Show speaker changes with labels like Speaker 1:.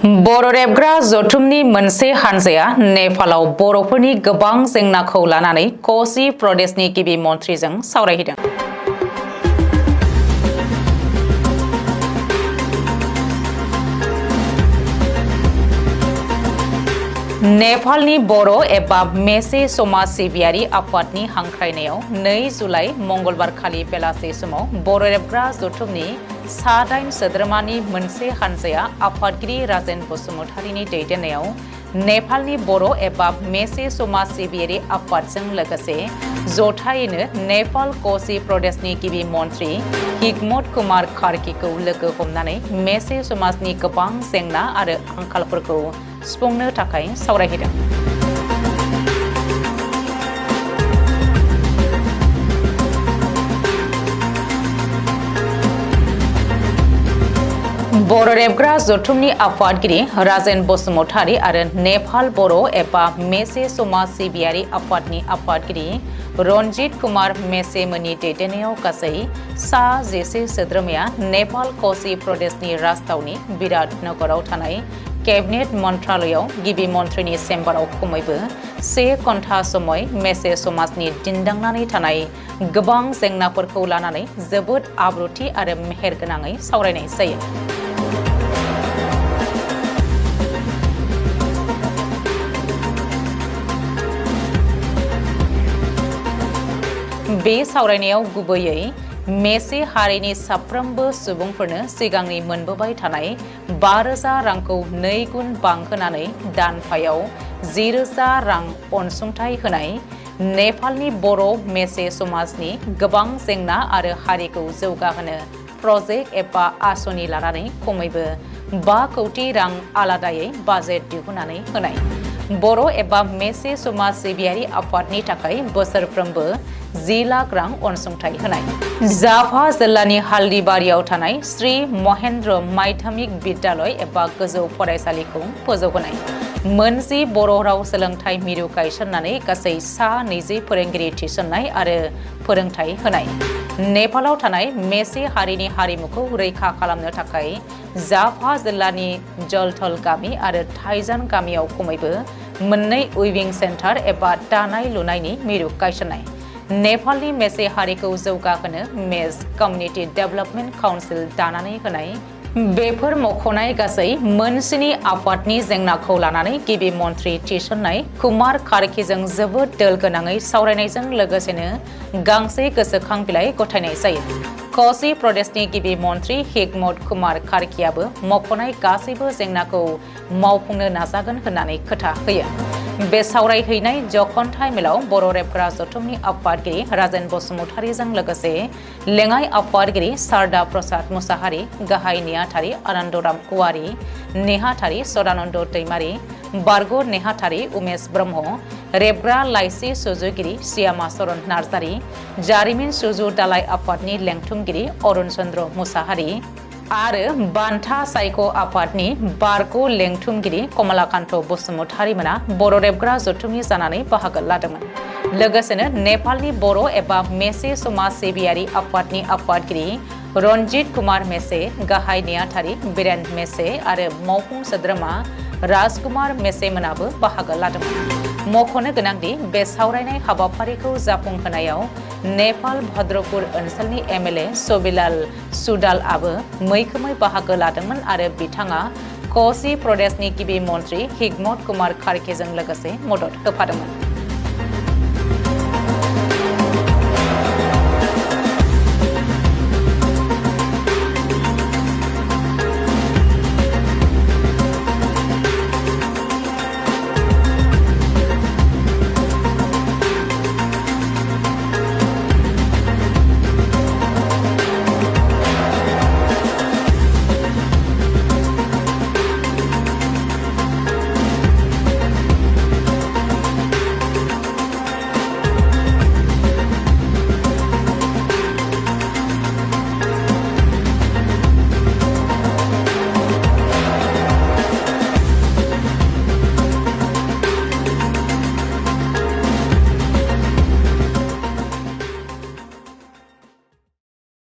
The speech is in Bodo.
Speaker 1: बर'फ जथुमनि मोनसे हानजाया नेपालाव बर'फोरनि गोबां जेंनाखौ लानानै कोसी प्रदेशनि गिबि मन्थ्रिजों सावरायहैदों। नेपालनि बर' एबा मेसे समाज सिबियारि आफादनि हांख्रायनायाव 2 जुलाइ मंगलबारखालि बेलासे समाव बर'फ जथुमनि सा-8 सोद्रोमानि मोनसे हानजाया आफादगिरि राजेन बसुमतारीनि दैदेननायाव नेपालनि बर' एबा मेसे समाज सिबियारि आफादजों लोगोसे जथायैनो नेपाल कोसी प्रदेशनि गिबि मन्थ्रि हिकमत कुमार कार्कीखौ लोगो हमनानै मेसे समाजनि गोबां जेंना आरो आंखालफोरखौ सुफुंनो थाखाय सावरायहैदों। बर'फ जथुमनि आफादगिरि राजेन बसुमतारी आरो नेपाल बर' एबा मेसे समाज सिबियारि आफादनि आफादगिरि रनजित कुमार मेसेमोननि दैदेननायाव गासै सा-11 सोद्रोमाया नेपाल कोसी प्रदेशनि राजथावनि बिराटनगराव थानाय केबिनेट मन्त्रालयाव गिबि मन्थ्रिनि चेम्बाराव खमैबो 1 घन्टा समय मेसे समाजनि दिन्दांनानै थानाय गोबां जेंनाफोरखौ लानानै जोबोद आब्रुथि आरो मेहेरगोनाङै सावरायनाय जायो। बे सावरायनायाव गुबैयै मेसे हारिनि साफ्रोमबो सुबुंफोरनो सिगांनि मोनबोबाय थानाय 5,000 रांखौ 2 गुन बांहोनानै दानफायाव 10,000 रां अनसुंथाइ होनाय, नेपालनि बर' मेसे समाजनि गोबां जेंना आरो हारिखौ जौगाहोनो प्रजेक्ट एबा आसनि लानानै खमैबो 5 कौटि रां आलादायै बाजेट दिहुननानै होनाय, बर' एबा मेसे समाज सिबियारि आफादनि थाखाय बोसोरफ्रोमबो 10 लाख रां अनसुंथाइ होनाय, जाफा जिल्लानि हाल्दिबारियाव थानाय श्री महेन्द्र माध्यमिक विद्यालय एबा गोजौ फरायसालिखौ फोजौहोनाय, 10 बर' राव सोलोंथाइ मिरु गायसननानै गासै सा-20 फोरोंगिरि थिसननाय आरो फोरोंथाइ होनाय, नेपालाव थानाय मेसे हारिनि हारिमुखौ रैखा खालामनो थाखाय जाफा जिल्लानि जलथल गामि आरो थाइजान गामियाव खमैबो 2 उइभिं सेन्टार एबा दानाय लुनायनि मिरु गायसननाय, नेपालनि मेसे हारिखौ जौगाहोनो मेस कमिउनिटि डेभेलपमेन्ट काउन्सिल दानानै होनाय, बेफोर मख'नाय गासै 7 आफादनि जेंनाखौ लानानै गिबि मन्थ्रि थिसननाय कुमार कार्कीजों जोबोद दोल गोनाङै सावरायनायजों लोगोसेनो गांसे गोसोखां बिलाइ गथायनाय जायो। कोसी प्रदेशनि गिबि मन्थ्रि हिकमत कुमार कार्कीयाबो मख'नाय गासैबो जेंनाखौ मावफुंनो नाजागोन होननानै खोथा होयो। बे सावरायहैनाय जखनथाइ मेलाव बर'फ जथुमनि आफादगिरि राजेन बसुमतारीजों लोगोसे लेङाइ आफादगिरि शारदा प्रसाद मुसाहारि, गाहाय नेहाथारि आनन्दराम औवारी, नेहाथारि सदानन्द दैमारी, बारग' नेहाथारि उमेश ब्रह्म, रेबग्रा लाइसि सुजुगिरि श्यामा चरण नार्जारी, जारिमिन सुजु दालाइ आफादनि लेंथुमगिरि अरुण चन्द्र मुसाहारि आरो बान्था सायख' आफादनि बारग' लेंथुमगिरि कमलाकान्त बसुमतारीमोना बर'फ जथुमनि जानानै बाहागो लादोंमोन। लोगोसेनो नेपालनि बर' एबा मेसे समाज सिबियारि आफादनि आफादगिरि रनजित कुमार मेसे, गाहाय नेहाथारि बिरेन मेसे आरो मावफुं सोद्रोमा राजकुमार मेसेमोनाबो बाहागो लादोंमोन। मख'नो गोनांदि बे सावरायनाय हाबाफारिखौ जाफुंहोनायाव नेपाल भद्रपुर ओनसोलनि एमएलए सबिलाल सुदालआबो मैखोमै बाहागो लादोंमोन आरो बिथाङा कोसी प्रदेशनि गिबि मन्थ्रि हिकमत कुमार कार्कीजों लोगोसे मदद होफादोंमोन।